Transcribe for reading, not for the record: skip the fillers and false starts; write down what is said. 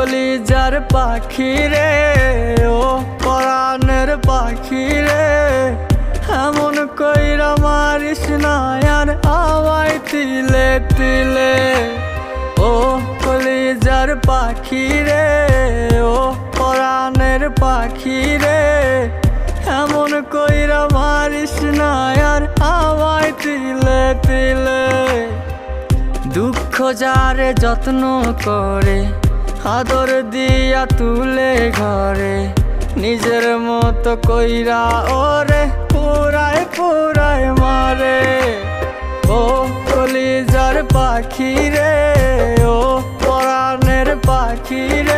কলিজার পাখি রে, ও পরাণের পাখি রে, এমন কইরা মারিস না আর আমায় তিলে তিলে। ও কলিজার পাখি রে, ও পরাণের পাখি রে, এমন কইরা মারিস না আর আমায় তিলে তিলে। দুঃখ যারে যত্ন করে, আদর দিয়া তুলে ঘরে, নিজের মতো কইরা ওরে পুরায় পুরায় মারে। ও কলিজার পাখি রে, ও পরাণের পাখি রে,